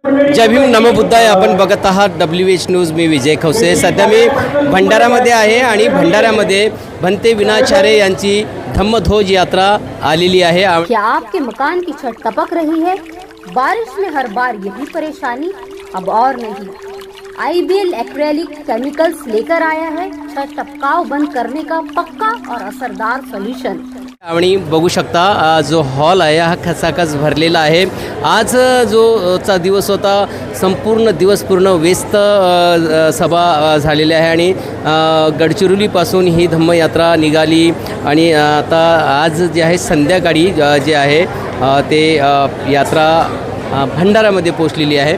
जय भीम नमो बुद्धाय. आपण बघत आहात WH न्यूज. मी विजय खवसे. सध्या मी भंडाऱ्यामध्ये आहे आणि भंडाऱ्यामध्ये भंते विनाचारे यांची धम्मध्वज यात्रा आलेली आहे. क्या आपके मकान की छत टपक रही है? बारिश में हर बार यही परेशानी? अब और नहीं, IBL एक्रेलिक केमिकल्स लेकर आया है छत टपकाव बंद करने का पक्का और असरदार सोल्यूशन. आणि बघू शकता जो हॉल आहे हा खचाखच भरलेला आहे. आज जो चा दिवस होता संपूर्ण दिवस पूर्ण व्यस्त सभा झालेली आहे आणि गडचिरोलीपासून ही धम्मयात्रा निघाली आणि आता आज जे आहे संध्याकाळी जे आहे ते यात्रा भंडारामध्ये पोहोचलेली आहे.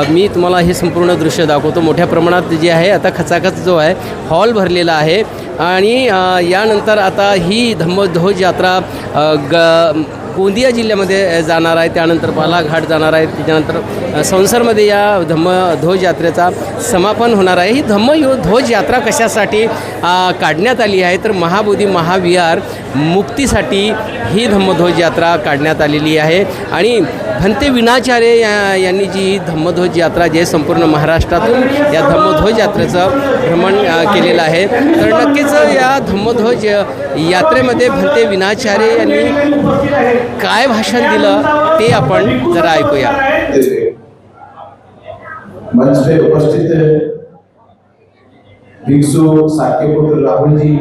मी तुम्हाला हे संपूर्ण दृश्य दाखवतो. मोठ्या प्रमाणात जे आहे आता खचाखच जो आहे हॉल भरलेला आहे आणि यानंतर आता ही धम्मध्वज यात्रा गोंदिया जिल्ह्यामध्ये जाणार आहे. त्यानंतर बालाघाट जाणार आहे. त्याच्यानंतर संसरमध्ये या धम्मध्वज यात्रेचा समापन होणार आहे. ही धम्मध्वज यात्रा कशासाठी काढण्यात आली आहे तर महाबोधी महाविहार मुक्तीसाठी ही धम्मध्वज यात्रा काढण्यात आलेली आहे. आणि भंते विनाचारे यांनी जी धम्मध्वज यात्रा जे संपूर्ण महाराष्ट्रातून या धम्मध्वज यात्रेचं भ्रमण केलेलं आहे. तर नक्कीच या धम्मध्वज यात्रेमध्ये भंते विनाचारे यांनी काय भाषण दिलं ते आपण जरा ऐकूया. मंच पे उपस्थित भिक्षु साकेपुत्र राहुल जी,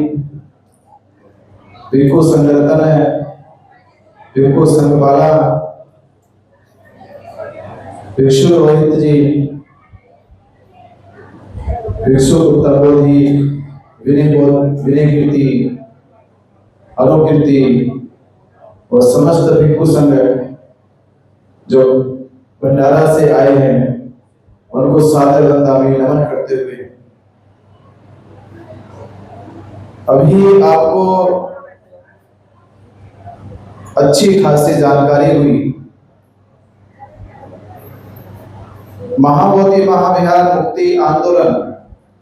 भिक्षु संगरतन है, भिक्षु संगबाला, भिक्षु रोहित जी, भिक्षु उत्तरबोधी, विनय कीर्ति, अनुकीर्ति और समस्त भिक्षु संघ जो भंडारा से आए हैं उनको सादर वंदनाएं नमन करते हुए अभी आपको अच्छी खासी जानकारी हुई. महाबोधि महाविहार मुक्ति आंदोलन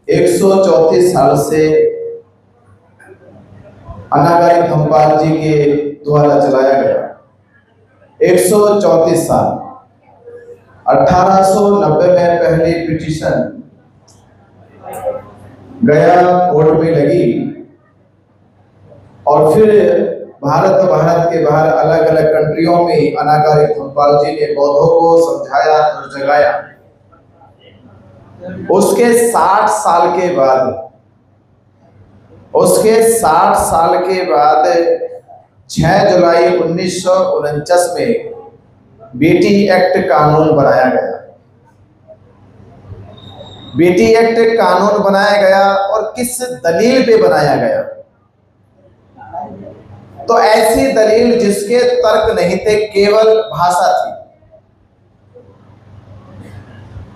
134 साल से अनागारी धम्मपाल जी के द्वारा चलाया गया. 134 साल. 1890 में पहली पिटीशन गया कोर्ट में लगी और फिर भारत के बाहर अलग अलग कंट्रियों में अनागारी धम्मपाल जी ने बौद्धों को समझाया और जगाया. उसके 60 साल के बाद 6 जुलाई 1949 में बेटी एक्ट कानून बनाया गया. बेटी एक्ट कानून बनाया गया और किस दलील पे बनाया गया? तो ऐसी दलील जिसके तर्क नहीं थे, केवल भाषा थी.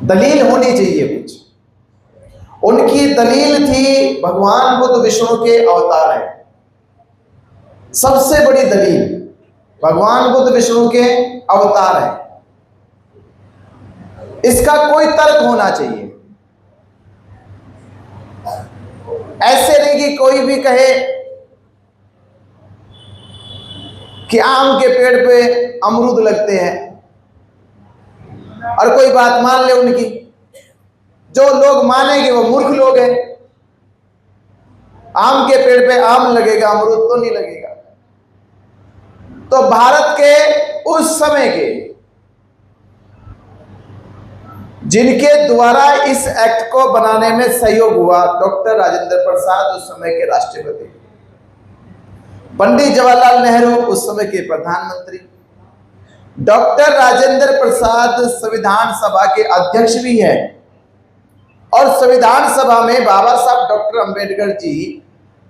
दलील होनी चाहिए कुछ. उनकी दलील थी भगवान बुद्ध विष्णु के अवतार हैं. सबसे बड़ी दलील भगवान बुद्ध विष्णु के अवतार हैं. इसका कोई तर्क होना चाहिए. ऐसे नहीं कि कोई भी कहे कि आम के पेड़ पे अमरूद लगते हैं और कोई बात मान ले उनकी. जो लोग मानेंगे वो मूर्ख लोग हैं. आम के पेड़ पे आम लगेगा, अमरूद तो नहीं लगेगा. तो भारत के उस समय के जिनके द्वारा इस एक्ट को बनाने में सहयोग हुआ, डॉक्टर राजेंद्र प्रसाद उस समय के राष्ट्रपति, पंडित जवाहरलाल नेहरू उस समय के प्रधानमंत्री, डॉक्टर राजेंद्र प्रसाद संविधान सभा के अध्यक्ष भी हैं और संविधान सभा में बाबा साहब डॉक्टर अंबेडकर जी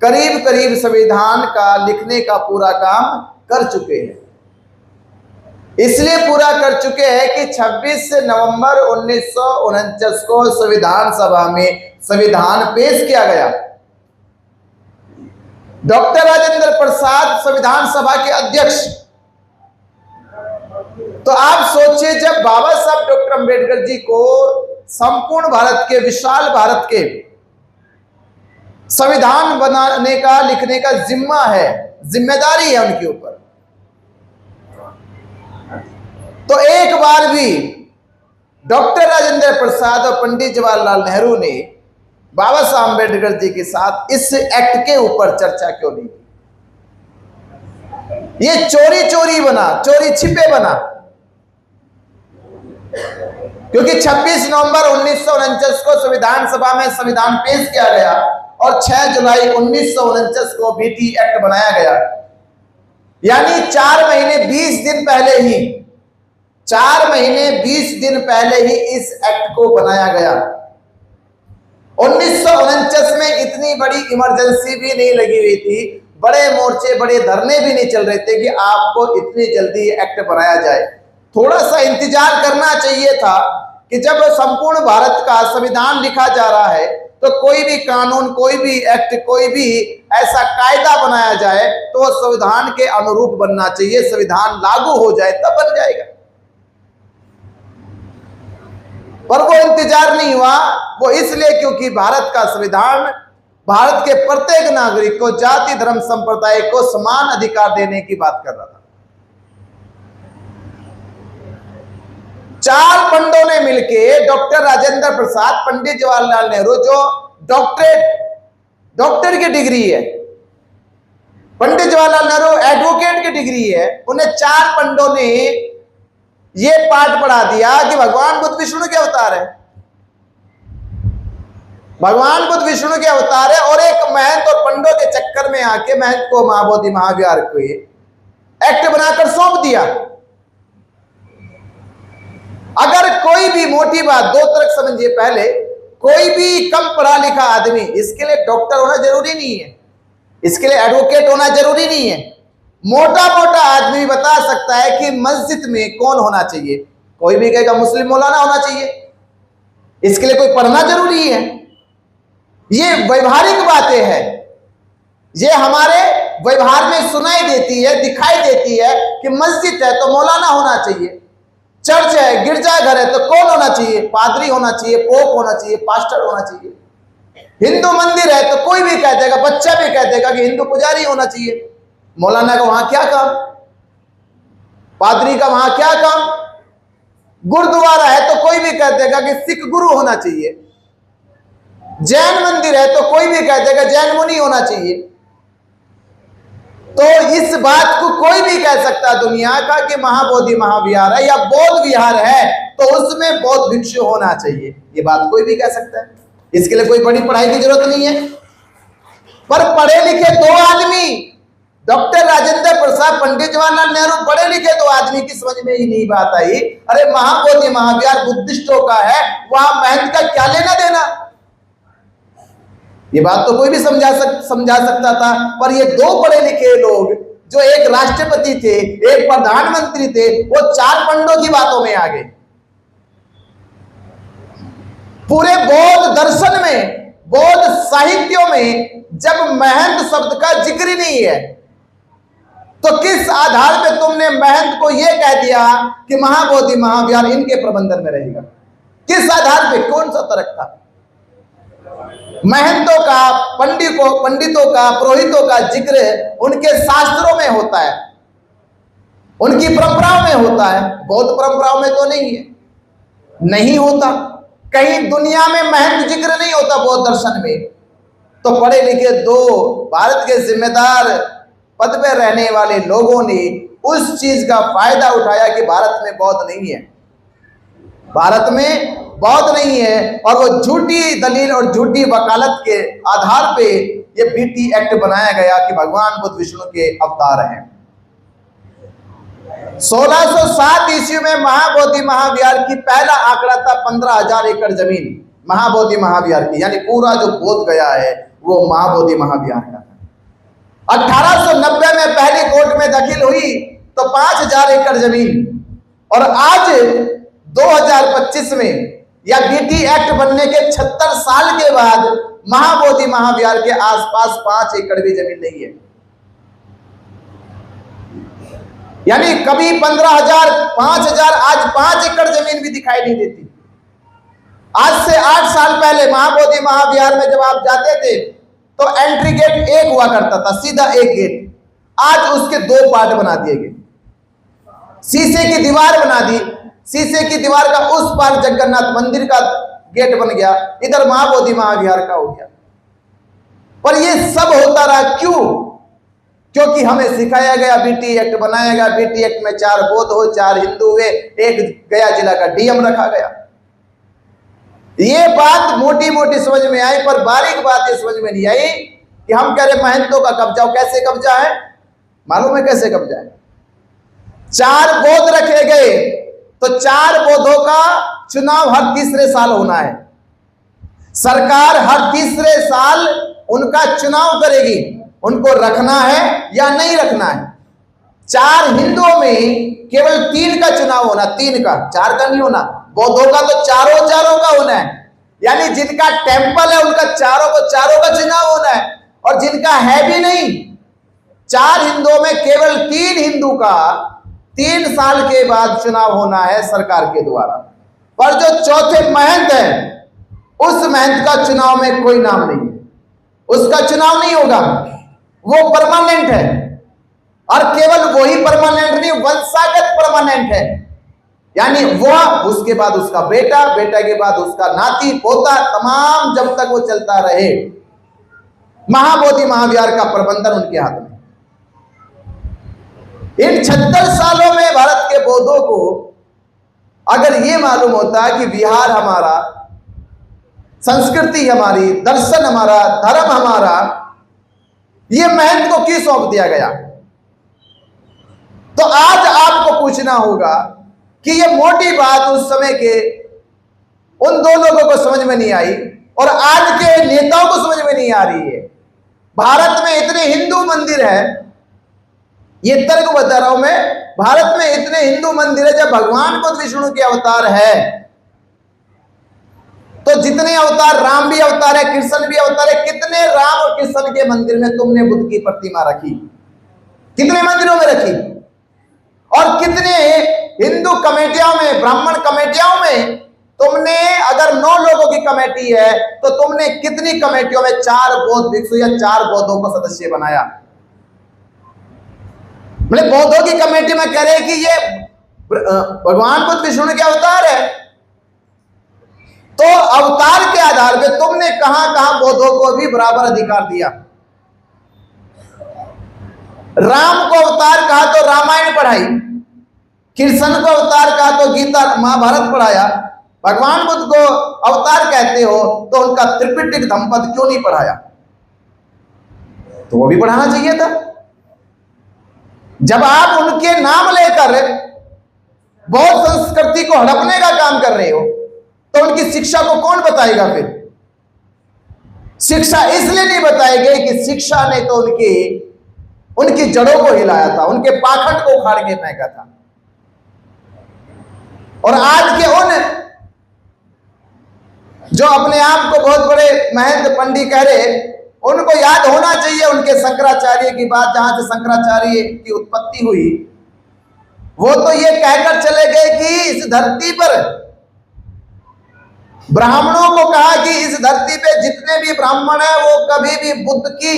करीब संविधान का लिखने का पूरा काम कर चुके हैं. इसलिए पूरा कर चुके हैं कि 26 नवंबर 1949 को संविधान सभा में संविधान पेश किया गया. डॉक्टर राजेंद्र प्रसाद संविधान सभा के अध्यक्ष. तो आप सोचिए, जब बाबा साहब डॉक्टर अंबेडकर जी को संपूर्ण भारत के, विशाल भारत के संविधान बनाने का, लिखने का जिम्मा है, जिम्मेदारी है उनके ऊपर, तो एक बार भी डॉक्टर राजेंद्र प्रसाद और पंडित जवाहरलाल नेहरू ने बाबा साहब अम्बेडकर जी के साथ इस एक्ट के ऊपर चर्चा क्यों नहीं? ये चोरी चोरी बना, चोरी छिपे बना, क्योंकि 26 नवंबर 1949 को संविधान सभा में संविधान पेश किया गया और 6 जुलाई 1949 को बीटी एक्ट बनाया गया। यानी 4 महीने 20 दिन पहले ही 4 महीने 20 दिन पहले ही इस एक्ट को बनाया गया। 1949 में इतनी बड़ी इमरजेंसी भी नहीं लगी हुई थी, बड़े मोर्चे बड़े धरने भी नहीं चल रहे थे कि आपको इतनी जल्दी एक्ट बनाया जाए। थोड़ा सा इंतजार करना चाहिए था कि जब संपूर्ण भारत का संविधान लिखा जा रहा है तो कोई भी कानून, कोई भी एक्ट, कोई भी ऐसा कायदा बनाया जाए तो संविधान के अनुरूप बनना चाहिए, संविधान लागू हो जाए तब बन जाएगा। पर वो इंतजार नहीं हुआ। वो इसलिए क्योंकि भारत का संविधान भारत के प्रत्येक नागरिक को जाति धर्म संप्रदाय को समान अधिकार देने की बात कर रहा था। 4 पंडों ने मिलकर डॉक्टर राजेंद्र प्रसाद, पंडित जवाहरलाल नेहरू जो डॉक्टर की डिग्री है, पंडित जवाहरलाल नेहरू एडवोकेट की डिग्री है, उन्हें 4 पंडों ने ये पाठ पढ़ा दिया कि भगवान बुद्ध विष्णु के अवतार है, भगवान बुद्ध विष्णु के अवतार है। और एक महंत और पंडों के चक्कर में आके महंत को महाबोधि महाविहार को एक्ट बनाकर सौंप दिया। अगर कोई भी मोटी बात, 2 तरह समझिए, पहले कोई भी कम पढ़ा लिखा आदमी, इसके लिए डॉक्टर होना जरूरी नहीं है, इसके लिए एडवोकेट होना जरूरी नहीं है, मोटा मोटा आदमी बता सकता है कि मस्जिद में कौन होना चाहिए। कोई भी कहेगा मुस्लिम मौलाना होना चाहिए, इसके लिए कोई पढ़ना जरूरी है। ये व्यवहारिक बातें हैं, ये हमारे व्यवहार में सुनाई देती है, दिखाई देती है कि मस्जिद है तो मौलाना होना चाहिए, चर्च है, गिरजाघर है तो कौन होना चाहिए? पादरी होना चाहिए, पोप होना चाहिए, पास्टर होना चाहिए। हिंदू मंदिर है तो कोई भी कह देगा, बच्चा भी कह देगा कि हिंदू पुजारी होना चाहिए। मौलाना का वहां क्या काम, पादरी का वहां क्या काम? गुरुद्वारा है तो कोई भी कह देगा कि सिख गुरु होना चाहिए। जैन मंदिर है तो कोई भी कह देगा जैन मुनि होना चाहिए। तो इस बात को कोई भी कह सकता दुनिया का कि महाबोधि महाविहार है या बौद्ध विहार है तो उसमें बौद्ध भिक्षु होना चाहिए, ये बात कोई भी कह सकता है। इसके लिए कोई बड़ी पढ़ाई की जरूरत नहीं है। पर पढ़े लिखे 2 आदमी, डॉक्टर राजेंद्र प्रसाद, पंडित जवाहरलाल नेहरू, पढ़े लिखे 2 आदमी की समझ में ही नहीं बात आई। अरे महाबोधि महाविहार बुद्धिस्टों का है, वहां महंत का क्या लेना देना? ये बात तो कोई भी समझा सकता था। पर ये 2 पढ़े लिखे लोग जो एक राष्ट्रपति थे, एक प्रधानमंत्री थे, वो 4 पंडों की बातों में आ गए। पूरे बौद्ध दर्शन में, बौद्ध साहित्यों में जब महंत शब्द का जिक्र ही नहीं है तो किस आधार पे तुमने महंत को यह कह दिया कि महाबोधि महाविहार इनके प्रबंधन में रहेगा? किस आधार पे? कौन सा तर्क था? महंतों का, पंडितों का, पुरोहितों का जिक्र उनके शास्त्रों में होता है, उनकी परंपराओं में होता है, बौद्ध परंपराओं में तो नहीं है, नहीं होता। कहीं दुनिया में महंत जिक्र नहीं होता बौद्ध दर्शन में। तो पढ़े लिखे 2 भारत के जिम्मेदार पद पे रहने वाले लोगों ने उस चीज का फायदा उठाया कि भारत में बौद्ध नहीं है, भारत में बौद्ध नहीं है, और वो झूठी दलील और झूठी वकालत के आधार पे ये बीटी एक्ट बनाया गया कि भगवान बुद्ध विष्णु के अवतार हैं। 1607 ईस्वी में महाबोधि महाविहार की पहला आंकड़ा था 15,000 एकड़ जमीन महाबोधि महाविहार की, यानी पूरा जो बोध गया है वो महाबोधि महाविहार का था। 1890 में पहली कोर्ट में दाखिल हुई तो 5,000 एकड़ जमीन, और आज 2025 में या बीटी एक्ट बनने के 76 साल के बाद महाबोधि महाविहार के आसपास 5 एकड़ भी जमीन नहीं है। यानी कभी 15,000, 5,000, आज 5 एकड़ जमीन भी दिखाई नहीं देती। आज से 8 साल पहले महाबोधि महाविहार में जब आप जाते थे तो एंट्री गेट 1 हुआ करता था, सीधा 1 गेट। आज उसके 2 पार्ट बना दिए गए, शीशे की दीवार बना दी, शीशे की दीवार का उस पार जगन्नाथ मंदिर का गेट बन गया, इधर महाबोधि महाविहार का हो गया। पर ये सब होता रहा क्यों? क्योंकि हमें सिखाया गया, बीटी एक्ट बनाया गया, बीटी एक्ट में 4 बौद्ध हो, 4 हिंदू हुए, 1 गया जिला का डीएम रखा गया। ये बात मोटी मोटी समझ में आई, पर बारीक बात ये समझ में नहीं आई कि हम कह रहे महंतों का कब्जा। कैसे कब्जा है मालूम है? कैसे कब्जा है? 4 बौद्ध रखे गए तो 4 बौद्धों का चुनाव हर तीसरे साल होना है। सरकार हर तीसरे साल उनका चुनाव करेगी, उनको रखना है या नहीं रखना है। 4 हिंदुओं में केवल 3 का चुनाव होना, 3 का, 4 का नहीं होना। बौद्धों का तो चारों का होना है, यानी जिनका टेंपल है उनका चारों का चुनाव होना है। और जिनका है भी नहीं, 4 हिंदुओं में केवल 3 हिंदू का 3 साल के बाद चुनाव होना है सरकार के द्वारा। पर जो चौथे महंत है, उस महंत का चुनाव में कोई नाम नहीं है, उसका चुनाव नहीं होगा, वो परमानेंट है। और केवल वही परमानेंट नहीं, वंशागत परमानेंट है, यानी वो, उसके बाद उसका बेटा, बेटा के बाद उसका नाती पोता, तमाम जब तक वो चलता रहे। महाबोधि महाविहार का प्रबंधन उनके हाथ में। इन 76 सालों में भारत के बौद्धों को अगर ये मालूम होता कि विहार हमारा, संस्कृति हमारी, दर्शन हमारा, धर्म हमारा, ये महंत को क्यों सौंप दिया गया? तो आज आपको पूछना होगा कि ये मोटी बात उस समय के उन 2 लोगों को समझ में नहीं आई और आज के नेताओं को समझ में नहीं आ रही है। भारत में इतने हिंदू मंदिर है, ये तर्क बता रहा हूं मैं, भारत में इतने हिंदू मंदिर है, जब भगवान बुद्ध विष्णु के अवतार है तो जितने अवतार, राम भी अवतार है, कृष्ण भी अवतार है, कितने राम और कृष्ण के मंदिर में तुमने बुद्ध की प्रतिमा रखी? कितने मंदिरों में रखी? और कितने हिंदू कमेटियों में, ब्राह्मण कमेटियों में तुमने, अगर 9 लोगों की कमेटी है तो तुमने कितनी कमेटियों में 4 बौद्ध भिक्षु या 4 बौद्धों को सदस्य बनाया? मतलब बौद्धों की कमेटी में कह रहे कि ये भगवान बुद्ध विष्णु के अवतार है, तो अवतार के आधार पे तुमने कहां कहां बौद्धों को भी बराबर अधिकार दिया? राम को अवतार कहा तो रामायण पढ़ाई, कृष्ण को अवतार कहा तो गीता महाभारत पढ़ाया, भगवान बुद्ध को अवतार कहते हो तो उनका त्रिपिटक धम्मपद क्यों नहीं पढ़ाया? तो वो भी पढ़ाना चाहिए था। जब आप उनके नाम लेकर बौद्ध संस्कृति को हड़पने का काम कर रहे हो तो उनकी शिक्षा को कौन बताएगा? फिर शिक्षा इसलिए नहीं बताएगी कि शिक्षा ने तो उनकी जड़ों को हिलाया था, उनके पाखंड को उखाड़ के फेंका था। और आज के उन जो अपने आप को बहुत बड़े महंत पंडित कह रहे, उनको याद होना चाहिए उनके शंकराचार्य की बात, जहां से शंकराचार्य की उत्पत्ति हुई। वो तो ये कहकर चले गए कि इस धरती पर ब्राह्मणों को कहा कि इस धरती पे जितने भी ब्राह्मण हैं वो कभी भी बुद्ध की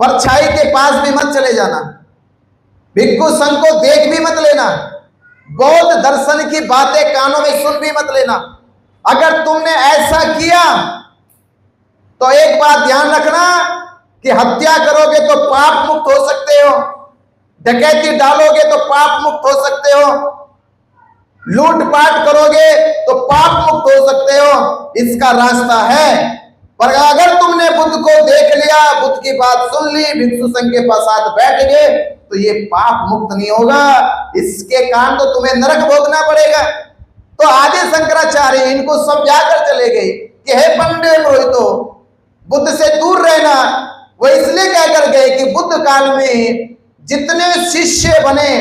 परछाई के पास भी मत चले जाना, भिक्षु संघ को देख भी मत लेना, बौद्ध दर्शन की बातें कानों में सुन भी मत लेना। अगर तुमने ऐसा किया तो एक बात ध्यान रखना कि हत्या करोगे तो पाप मुक्त हो सकते हो, डकैती डालोगे तो पाप मुक्त हो सकते हो, लूटपाट करोगे तो पाप मुक्त हो सकते हो। इसका रास्ता है। पर अगर तुमने बुद्ध को देख लिया, बुद्ध की बात सुन ली, भिक्षु संघ के पास साथ बैठ गए, तो ये पाप मुक्त नहीं होगा, इसके कारण तो तुम्हें नरक भोगना पड़ेगा। तो आदि शंकराचार्य इनको समझाकर चले गए कि हे पंडित पुरोहितो, बुद्ध से दूर रहना। वो इसलिए कहकर गए कि बुद्ध काल में जितने शिष्य बने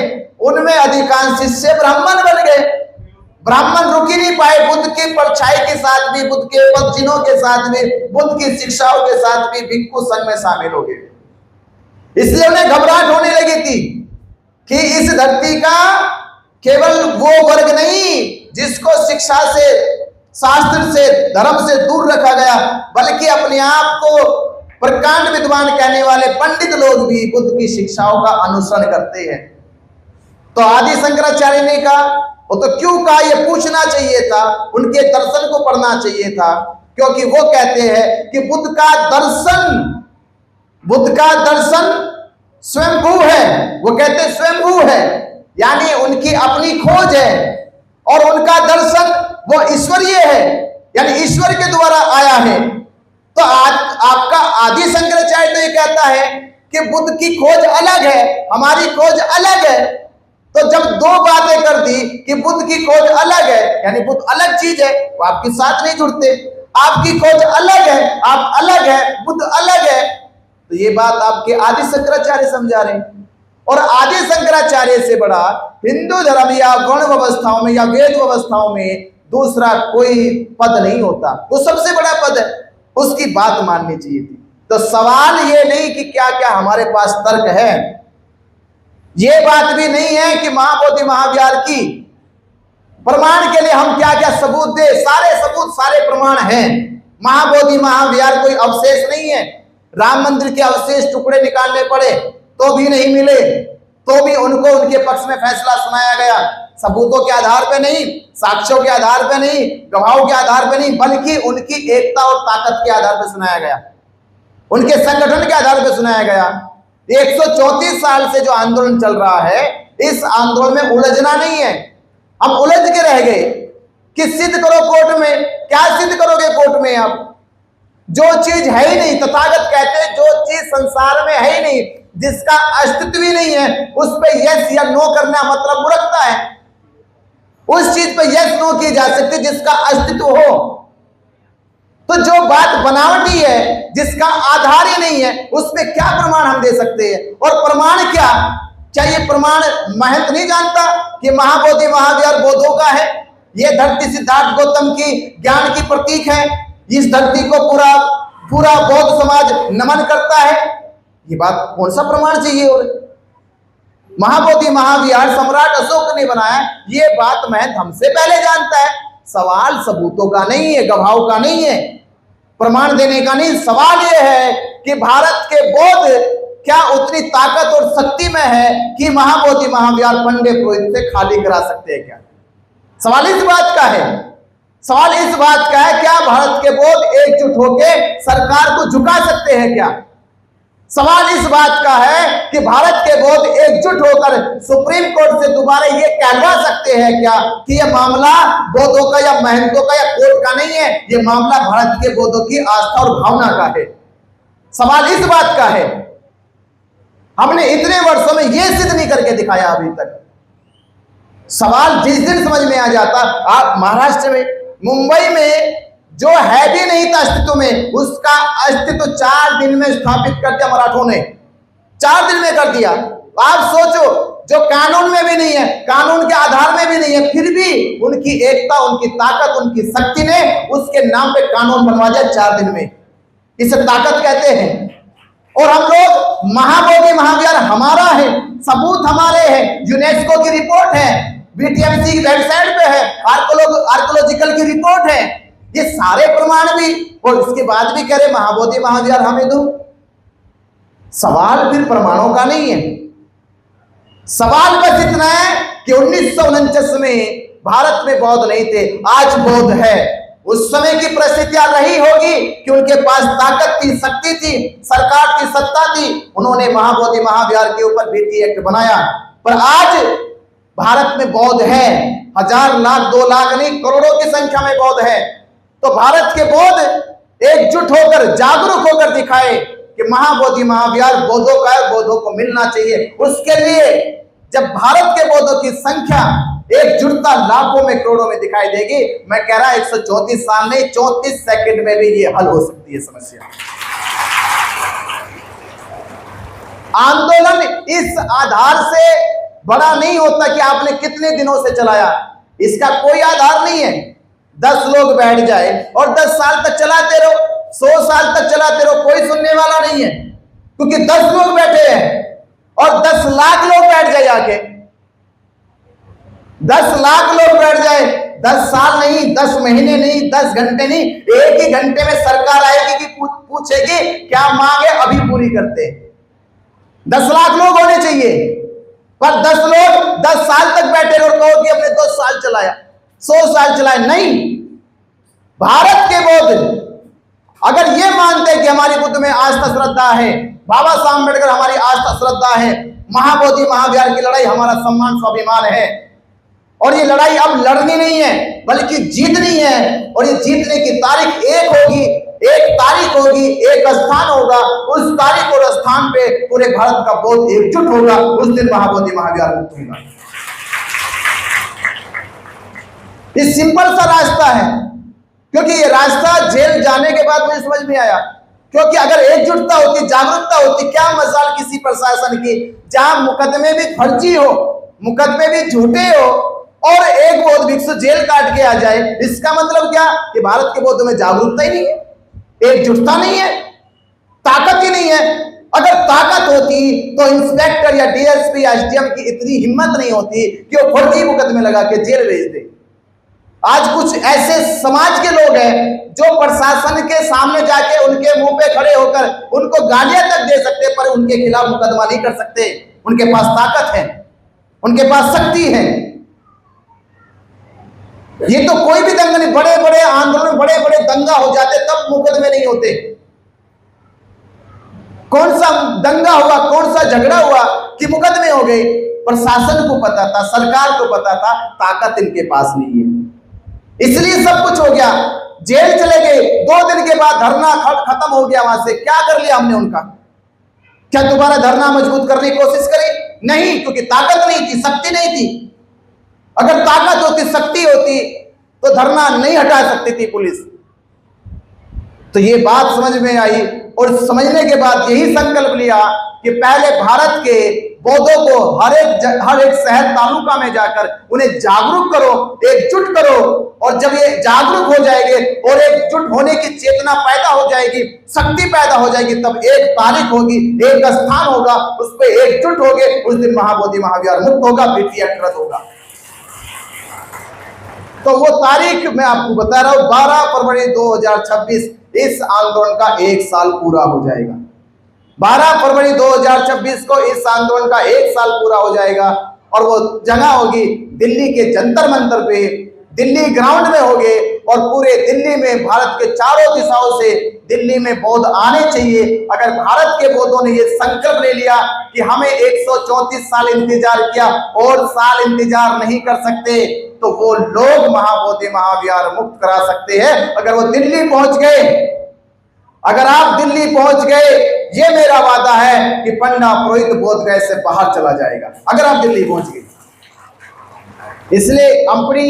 उनमें अधिकांश शिष्य ब्राह्मण बन गए। ब्राह्मण रुक ही नहीं पाए, बुद्ध की परछाई के साथ भी, बुद्ध के पदचिन्हों के साथ भी, बुद्ध की शिक्षाओं के साथ भी भिक्षु संघ में शामिल हो गए। इसलिए उन्हें घबराहट होने लगी थी कि इस धरती का केवल वो वर्ग नहीं जिसको शिक्षा से, शास्त्र से, धर्म से दूर रखा गया, बल्कि अपने आप को प्रकांड विद्वान कहने वाले पंडित लोग भी बुद्ध की शिक्षाओं का अनुसरण करते हैं। तो आदि शंकराचार्य ने कहा वो तो क्यों कहा, ये पूछना चाहिए था, उनके दर्शन को पढ़ना चाहिए था, क्योंकि वो कहते हैं कि बुद्ध का दर्शन स्वयंभू है। वो कहते हैं स्वयंभू है, यानी उनकी अपनी खोज है, और उनका दर्शन वो ईश्वरीय है, यानी ईश्वर के द्वारा आया है। तो आपका आदि शंकराचार्य तो ये कहता है कि बुद्ध की खोज अलग है, हमारी खोज अलग है। तो जब दो बातें कर दी कि बुद्ध की खोज अलग है, यानी बुद्ध अलग चीज है, वो आपके साथ नहीं जुड़ते। आपकी खोज अलग है, आप अलग है, बुद्ध अलग है, तो ये बात आपके आदि शंकराचार्य समझा रहे हैं। और आदि शंकराचार्य से बड़ा हिंदू धर्म या वर्ण व्यवस्थाओं में या वेद व्यवस्थाओं में दूसरा कोई पद नहीं होता, वो सबसे बड़ा पद है, उसकी बात माननी चाहिए थी। तो सवाल ये नहीं कि क्या क्या हमारे पास तर्क है, ये बात भी नहीं है कि महाबोधि महाविहार की प्रमाण के लिए हम क्या क्या सबूत दे, सारे सबूत सारे प्रमाण हैं। महाबोधि महाविहार कोई अवशेष नहीं है, राम मंदिर के अवशेष टुकड़े निकालने पड़े तो भी नहीं मिले, तो भी उनको उनके पक्ष में फैसला सुनाया गया, सबूतों के आधार पे नहीं, साक्ष्यों के आधार पे नहीं, गवाहों के आधार पे नहीं, बल्कि उनकी एकता और ताकत के आधार पे सुनाया गया, उनके संगठन के आधार पे सुनाया गया। 134 साल से जो आंदोलन चल रहा है, इस आंदोलन में उलझना नहीं है। हम उलझ के रह गए कि सिद्ध करो कोर्ट में, क्या सिद्ध करोगे कोर्ट में आप? जो चीज है ही नहीं, तथागत कहते हैं जो चीज संसार में है ही नहीं, जिसका अस्तित्व ही नहीं है, उस पे यस या नो करना मतलब मूर्खता है। उस चीज पे यस नो की जा सकती जिसका अस्तित्व हो। तो जो बात बनावटी है, जिसका आधार ही नहीं है, उस पे क्या प्रमाण हम दे सकते हैं? और प्रमाण क्या ये प्रमाण महंत नहीं जानता कि महाबोधि महाविहार बोधों का है, ये धरती सिद्धार्थ गौतम की ज्ञान की प्रतीक है, इस धरती को पूरा बौद्ध समाज नमन करता है। ये बात कौन सा प्रमाण चाहिए? और महाबोधि महाविहार सम्राट अशोक ने बनाया, ये बात महंत हमसे पहले जानता है। सवाल सबूतों का नहीं है, गवाहों का नहीं है, प्रमाण देने का नहीं। सवाल यह है कि भारत के बौद्ध क्या उतनी ताकत और शक्ति में है कि महाबोधि महाविहार पंडित पुरोहित से खाली करा सकते हैं क्या? सवाल इस बात का है। सवाल इस बात का है, क्या भारत के बौद्ध एकजुट होकर सरकार को झुका सकते हैं क्या? सवाल इस बात का है कि भारत के बौद्ध एकजुट होकर सुप्रीम कोर्ट से दोबारा ये कहलवा सकते हैं क्या कि यह मामला बौद्धों का या महंतों का या कोर्ट का नहीं है, यह मामला भारत के बौद्धों की आस्था और भावना का है। सवाल इस बात का है। हमने इतने वर्षों में यह सिद्ध नहीं करके दिखाया अभी तक। सवाल जिस दिन समझ में आ जाता, आप महाराष्ट्र में, मुंबई में जो है भी नहीं था अस्तित्व में, उसका अस्तित्व 4 दिन में स्थापित कर दिया मराठों ने, 4 दिन में कर दिया। आप सोचो, जो कानून में भी नहीं है, कानून के आधार में भी नहीं है, फिर भी उनकी एकता, उनकी ताकत, उनकी शक्ति ने उसके नाम पे कानून बनवा दिया 4 दिन में। इसे ताकत कहते हैं। और हम लोग महाबोधि महाविहार हमारा है, सबूत हमारे हैं, यूनेस्को की रिपोर्ट है, बीटीएमसी की वेबसाइट पे है, आर्कोलॉजिकल की रिपोर्ट है, ये सारे प्रमाण भी, और उसके बाद भी कह रहे महाबोधि महाविहार हमें दो। सवाल फिर प्रमाणों का नहीं है। सवाल बस इतना है कि 1949 में भारत में बौद्ध नहीं थे, आज बौद्ध है। उस समय की परिस्थितियां रही होगी कि उनके पास ताकत थी, शक्ति थी, सरकार की सत्ता थी, उन्होंने महाबोधि महाविहार के ऊपर बीटी एक्ट बनाया। पर आज भारत में बौद्ध है, 1000 लाख 2 लाख नहीं, करोड़ों की संख्या में बौद्ध है। तो भारत के बौद्ध एकजुट होकर, जागरूक होकर दिखाए कि महाबोधि महाविहार बौद्धों का है, बौद्धों को मिलना चाहिए। उसके लिए जब भारत के बौद्धों की संख्या एकजुटता लाखों में, करोड़ों में दिखाई देगी, मैं कह रहा 134 साल नहीं, 34 सेकंड में भी ये हल हो सकती है समस्या। आंदोलन इस आधार से बड़ा नहीं होता कि आपने कितने दिनों से चलाया, इसका कोई आधार नहीं है। 10 लोग बैठ जाए और 10 साल तक चलाते रहो, 100 साल तक चलाते रहो, कोई सुनने वाला नहीं है, क्योंकि 10 लोग बैठे हैं। और 10 लाख लोग बैठ जाए आके, 10 लाख लोग बैठ जाए, 10 साल नहीं, 10 महीने नहीं, 10 घंटे नहीं, एक ही घंटे में सरकार आएगी कि पूछेगी क्या मांगे, अभी पूरी करते। 10 लाख लोग होने चाहिए, पर 10 लोग 10 साल तक बैठे और कहो कि हमने 2 साल चलाया, 100 साल चलाया। नहीं, भारत के बौद्ध अगर ये मानते कि हमारी बुद्ध में आस्था श्रद्धा है, बाबा साहब अम्बेडकर हमारी आस्था श्रद्धा है, महाबोधि महाविहार की लड़ाई हमारा सम्मान स्वाभिमान है, और ये लड़ाई अब लड़नी नहीं है बल्कि जीतनी है, और ये जीतने की तारीख एक होगी, एक तारीख होगी, एक स्थान होगा, उस तारीख और स्थान पे पूरे भारत का बौद्ध एकजुट होगा, उस दिन महाबोधि महाविहार मुक्त होगा। ये सिंपल सा रास्ता है, क्योंकि ये रास्ता जेल जाने के बाद मुझे समझ में आया, क्योंकि अगर एकजुटता होती, जागरूकता होती, क्या मजाल किसी प्रशासन की जहां मुकदमे भी फर्जी हो, मुकदमे भी झूठे हो और एक बौद्ध भिक्षु जेल काट के आ जाए, इसका मतलब क्या कि भारत के बौद्धों में जागरूकता ही नहीं है, एकजुटता नहीं है, ताकत ही नहीं है। अगर ताकत होती तो इंस्पेक्टर या डीएसपी या एसडीएम की इतनी हिम्मत नहीं होती कि वो फर्जी मुकदमे लगा के जेल भेज दे। आज कुछ ऐसे समाज के लोग हैं जो प्रशासन के सामने जाके उनके मुंह पे खड़े होकर उनको गालियां तक दे सकते, पर उनके खिलाफ मुकदमा नहीं कर सकते। उनके पास ताकत है, उनके पास शक्ति है। ये तो कोई भी दंगा नहीं, बड़े बड़े आंदोलन, बड़े बड़े दंगा हो जाते तब मुकदमे नहीं होते। कौन सा दंगा हुआ, कौन सा झगड़ा हुआ कि मुकदमे हो गए? प्रशासन को पता था, सरकार को पता था, ताकत इनके पास नहीं है, इसलिए सब कुछ हो गया। जेल चले गए, 2 दिन के बाद धरना खत्म हो गया। वहां से क्या कर लिया हमने उनका? क्या दोबारा धरना मजबूत करने की कोशिश करी? नहीं, क्योंकि ताकत नहीं थी, शक्ति नहीं थी। अगर ताकत होती, शक्ति होती तो धरना नहीं हटा सकती थी पुलिस। तो ये बात समझ में आई, और समझने के बाद यही संकल्प लिया कि पहले भारत के बौद्धों को हर एक शहर तालुका में जाकर उन्हें जागरूक करो, एकजुट करो, और जब ये जागरूक हो जाएंगे और एकजुट होने की चेतना पैदा हो जाएगी, शक्ति पैदा हो जाएगी, तब एक तारीख होगी, एक स्थान होगा, उस पर एकजुट होगे, उस दिन महाबोधि महाविहार मुक्त होगा, बीटी एक्ट रद्द होगा। तो वो तारीख मैं आपको बता रहा हूं, 12 फरवरी 2026 इस आंदोलन का 1 साल पूरा हो जाएगा। 12 फरवरी 2026 को इस आंदोलन का 1 साल पूरा हो जाएगा, और वो जगह होगी दिल्ली के जंतर मंतर पे, दिल्ली ग्राउंड में होगे, और पूरे दिल्ली में भारत के चारों दिशाओं से दिल्ली में बौद्ध आने चाहिए। अगर भारत के बौद्धों ने ये संकल्प ले लिया कि हमें 134 साल इंतजार किया और साल इंतजार नहीं कर सकते, तो वो लोग महाबोधि महाविहार मुक्त करा सकते हैं। अगर वो दिल्ली पहुंच गए, अगर आप दिल्ली पहुंच गए, ये मेरा वादा है कि पंडा पुरोहित बोधगया से बाहर चला जाएगा, अगर आप दिल्ली पहुंच गए। इसलिए अपनी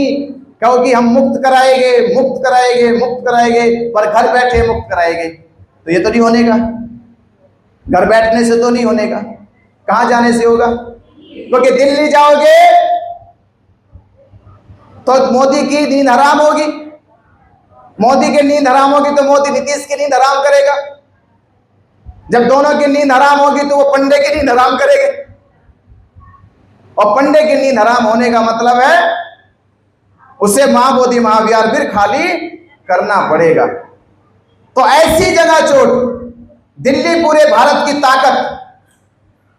कहो कि हम मुक्त कराएंगे, मुक्त कराएंगे, मुक्त कराएंगे, पर घर बैठे मुक्त कराएंगे, तो ये तो नहीं होने का। घर बैठने से तो नहीं होने का, कहां जाने से होगा? क्योंकि दिल्ली जाओगे तो मोदी की नींद हराम होगी, मोदी की नींद हराम होगी तो मोदी नीतीश की नींद हराम करेगा, जब दोनों की नींद हराम होगी तो वो पंडे की नींद हराम करेंगे, और पंडे की नींद हराम होने का मतलब है उसे महाबोधि महाविहार फिर खाली करना पड़ेगा। तो ऐसी जगह चोट, दिल्ली पूरे भारत की ताकत,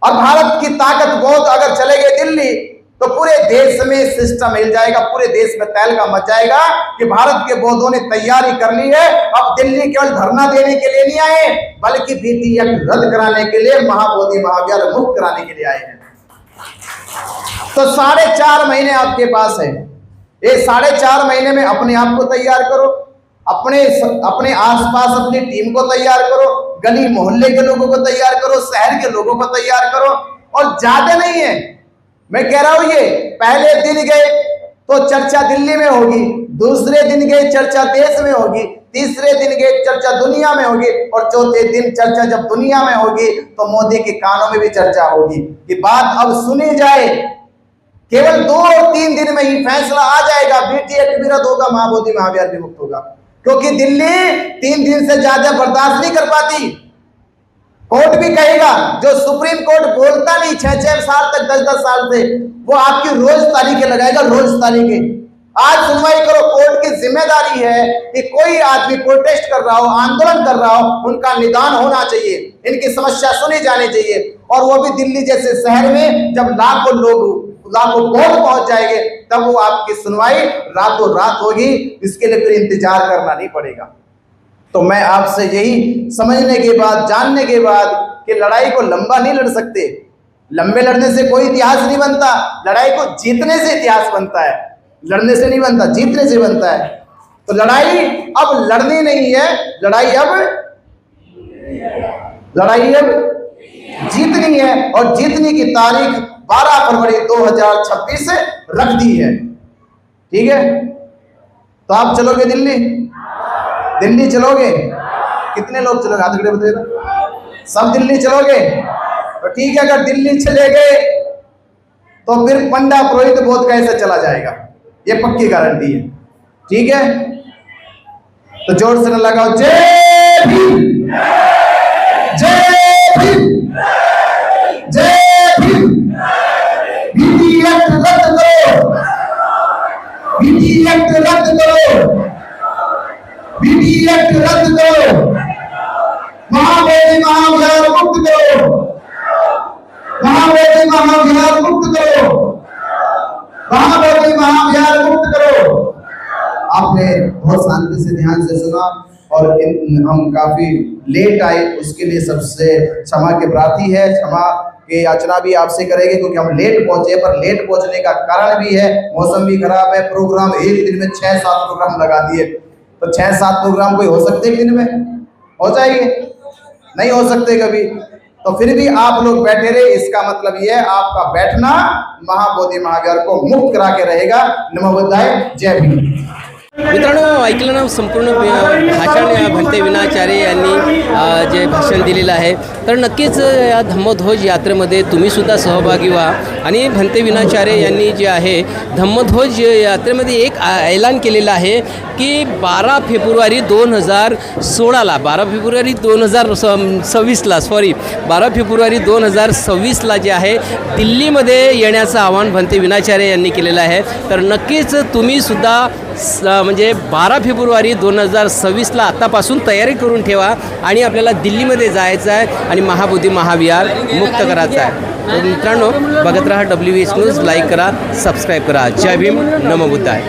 और भारत की ताकत बहुत अगर चले गए दिल्ली तो पूरे देश में सिस्टम हिल जाएगा, पूरे देश में तहलका मच जाएगा कि भारत के बौद्धों ने तैयारी कर ली है। अब दिल्ली केवल धरना देने के लिए नहीं आए, बल्कि बीटी एक्ट रद्द कराने के लिए, महाबोधि महाविहार मुक्त कराने के लिए आए हैं। तो 4.5 महीने आपके पास है, ये 4.5 महीने में अपने आप को तैयार करो, अपने आसपास अपनी टीम को तैयार करो, गली मोहल्ले के लोगों को तैयार करो, शहर के लोगों को तैयार करो। और ज्यादा नहीं है, मैं कह रहा हूं, ये पहले दिन गए तो चर्चा दिल्ली में होगी, दूसरे दिन गए चर्चा देश में होगी, तीसरे दिन गए चर्चा दुनिया में होगी, और चौथे दिन चर्चा जब दुनिया में होगी तो मोदी के कानों में भी चर्चा होगी कि बात अब सुनी जाए। केवल 2 और 3 दिन में ही फैसला आ जाएगा, बीटी एक्ट भी रद्द होगा, महाबोधि महाविहार भी मुक्त होगा, क्योंकि दिल्ली 3 दिन से ज्यादा बर्दाश्त नहीं कर पाती। कोर्ट भी कहेगा, जो सुप्रीम कोर्ट बोलता नहीं 6-6 साल तक, 10-10 साल से, वो आपकी रोज तारीखें लगाएगा, रोज तारीखें। आज सुनवाई करो। कोर्ट की जिम्मेदारी है कि कोई आदमी प्रोटेस्ट कर रहा हो, आंदोलन कर रहा हो, उनका निदान होना चाहिए, इनकी समस्या सुनी जानी चाहिए। और वो भी दिल्ली जैसे शहर में जब लाखों लोग, लाखों वोट पहुंच जाएंगे, तब वो आपकी सुनवाई रातों रात होगी। इसके लिए फिर इंतजार करना नहीं पड़ेगा। तो मैं आपसे यही समझने के बाद, जानने के बाद कि लड़ाई को लंबा नहीं लड़ सकते, लंबे लड़ने से कोई इतिहास नहीं बनता, लड़ाई को जीतने से इतिहास बनता है, लड़ने से नहीं बनता, जीतने से बनता है। तो लड़ाई अब लड़नी नहीं है, लड़ाई अब जीतनी है। और जीतने की तारीख 12 फरवरी 2026 रख दी है। ठीक है, तो आप चलोगे दिल्ली? दिल्ली चलोगे? कितने लोग चलोगे? हाथ खड़े बताइए। सब दिल्ली चलोगे? तो ठीक है, अगर दिल्ली चले गए तो फिर पंडा पुरोहित बोध कैसे चला जाएगा, ये पक्की गारंटी है। ठीक है, तो जोर से न लगाओ जय भीम, जय भीम, जय भीम। बीटी एक्ट रद्द करो, बीटी एक्ट रद्द करो, बीटी एक्ट रद्द करो। महाबोधि महाविहार मुक्त करो, महाबोधि महाविहार मुक्त करो, महाबोधि महाविहार मुक्त करो। आपने बहुत शांति से, ध्यान से सुना और हम काफी लेट आए, उसके लिए सबसे क्षमा के प्रार्थी है। क्षमा की याचना भी आपसे करेंगे क्योंकि हम लेट पहुंचे, पर लेट पहुंचने का कारण भी है, मौसम भी खराब है। प्रोग्राम एक दिन में 6-7 प्रोग्राम लगा दिए, तो 6-7 प्रोग्राम कोई हो सकते एक दिन में? हो जाएंगे? नहीं हो सकते कभी। तो फिर भी आप लोग बैठे रहे, इसका मतलब ये है आपका बैठना महाबोधी महाविहार को मुक्त करा के रहेगा। नमो बुद्धाय, जय भीम। मित्रांनो, ऐकलं ना संपूर्ण भाषण भंते विनाचार्य यांनी जे भाषण दिलेलं आहे, तर नक्कीच या धम्मध्वज यात्रेमध्ये तुम्हीसुद्धा सहभागी व्हा। आणि भंते विनाचार्य यांनी जे आहे धम्मध्वज यात्रेमध्ये एक ऐलान केलेलं आहे की 12 फेब्रुवारी 2016ला 12 फेब्रुवारी 2026ला 12 फेब्रुवारी 2026ला जे आहे दिल्लीमध्ये येण्याचं आवाहन भंते विनाचार्य यांनी केलेलं आहे। तर नक्कीच तुम्हीसुद्धा म्हणजे 12 फेब्रुवारी 2026ला आत्तापासून तयारी करून ठेवा आणि आपल्याला दिल्लीमध्ये जायचं आहे आणि महाबोधी महाविहार मुक्त करायचं आहे। तर मित्रांनो, बघत राहा WS न्यूज, लाईक करा, सबस्क्राईब करा। जय भीम, नमो बुद्धाय।